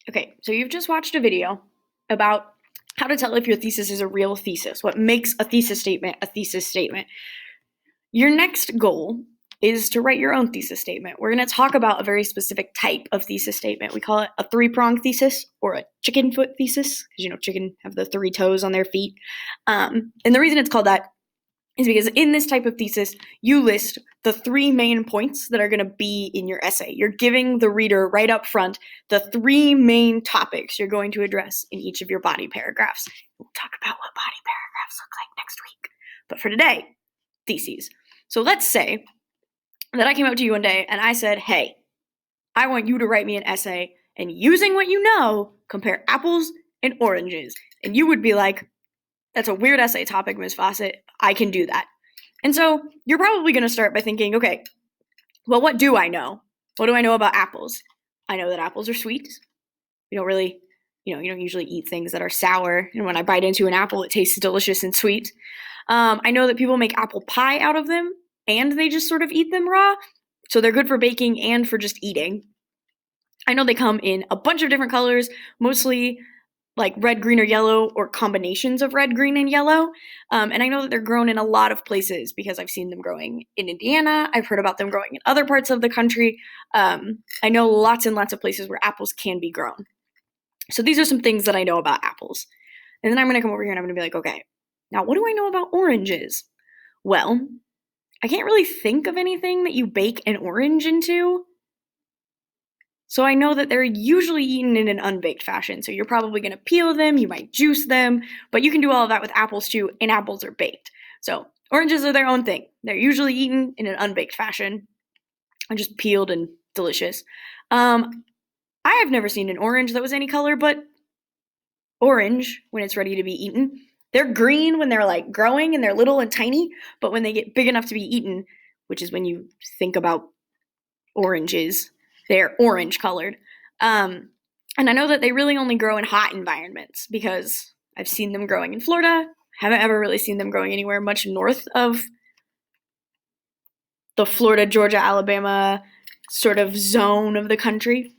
Okay, so you've just watched a video about how to tell if your thesis is a real thesis, what makes a thesis statement a thesis statement. Your next goal is to write your own thesis statement. We're going to talk about a very specific type of thesis statement. We call it a three-pronged thesis or a chicken foot thesis, because chicken have the 3 toes on their feet. And the reason it's called that is because in this type of thesis, you list the 3 main points that are going to be in your essay. You're giving the reader right up front the 3 main topics you're going to address in each of your body paragraphs. We'll talk about what body paragraphs look like next week. But for today, theses. So let's say that I came up to you one day and I said, hey, I want you to write me an essay and using what you know, compare apples and oranges. And you would be like, that's a weird essay topic, Ms. Fawcett. I can do that. And so you're probably going to start by thinking, okay, well, what do I know? What do I know about apples? I know that apples are sweet. You don't really, you don't usually eat things that are sour. And when I bite into an apple, it tastes delicious and sweet. I know that people make apple pie out of them and they just sort of eat them raw. So they're good for baking and for just eating. I know they come in a bunch of different colors, mostly like red, green, or yellow, or combinations of red, green, and yellow. And I know that they're grown in a lot of places because I've seen them growing in Indiana. I've heard about them growing in other parts of the country. I know lots and lots of places where apples can be grown. So these are some things that I know about apples. And then I'm going to come over here and I'm going to be like, okay, now what do I know about oranges? Well, I can't really think of anything that you bake an orange into. So I know that they're usually eaten in an unbaked fashion. So you're probably going to peel them, you might juice them, but you can do all of that with apples too, and apples are baked. So oranges are their own thing. They're usually eaten in an unbaked fashion, and just peeled and delicious. I have never seen an orange that was any color but orange when it's ready to be eaten. They're green when they're like growing and they're little and tiny, but when they get big enough to be eaten, which is when you think about oranges, they're orange colored. And I know that they really only grow in hot environments because I've seen them growing in Florida. Haven't ever really seen them growing anywhere much north of the Florida, Georgia, Alabama sort of zone of the country.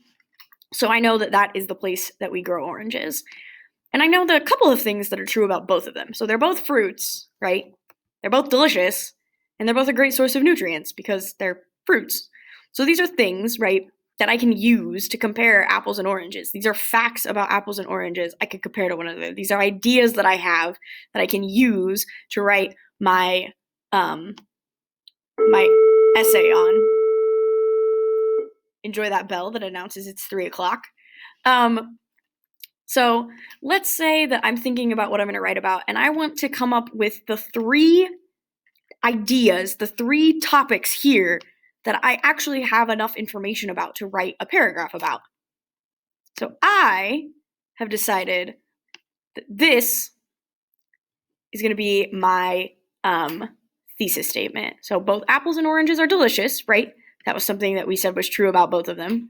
So I know that that is the place that we grow oranges. And I know that a couple of things that are true about both of them. So they're both fruits, right? They're both delicious, and they're both a great source of nutrients because they're fruits. So these are things, right, that I can use to compare apples and oranges. These are facts about apples and oranges I could compare to one another. These are ideas that I have that I can use to write my my essay on. Enjoy that bell that announces it's 3 o'clock. So let's say that I'm thinking about what I'm going to write about, and I want to come up with the 3 ideas, the 3 topics here that I actually have enough information about to write a paragraph about. So I have decided that this is going to be my thesis statement. So both apples and oranges are delicious, right? That was something that we said was true about both of them.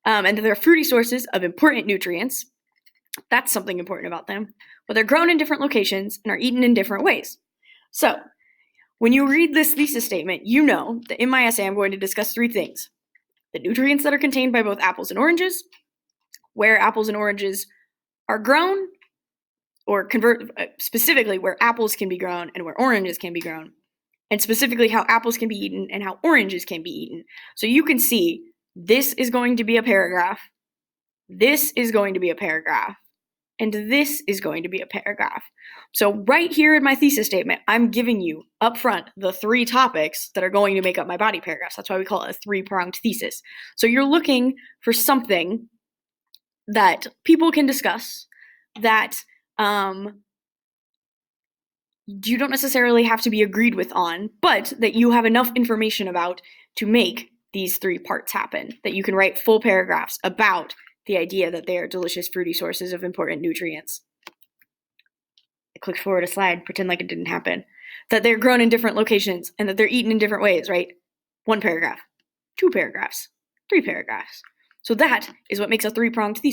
And that they're fruity sources of important nutrients. That's something important about them. But they're grown in different locations and are eaten in different ways. So when you read this thesis statement, you know that in my essay I'm going to discuss 3 things. The nutrients that are contained by both apples and oranges, where apples and oranges are grown, or specifically where apples can be grown and where oranges can be grown, and specifically how apples can be eaten and how oranges can be eaten. So you can see this is going to be a paragraph, this is going to be a paragraph, and this is going to be a paragraph. So right here in my thesis statement, I'm giving you up front the 3 topics that are going to make up my body paragraphs. That's why we call it a 3-pronged thesis. So you're looking for something that people can discuss, that you don't necessarily have to be agreed with on, but that you have enough information about to make these 3 parts happen, that you can write full paragraphs about the idea that they are delicious fruity sources of important nutrients. I clicked forward a slide, pretend like it didn't happen. That they're grown in different locations and that they're eaten in different ways, right? 1 paragraph, 2 paragraphs, 3 paragraphs. So that is what makes a 3-pronged thesis.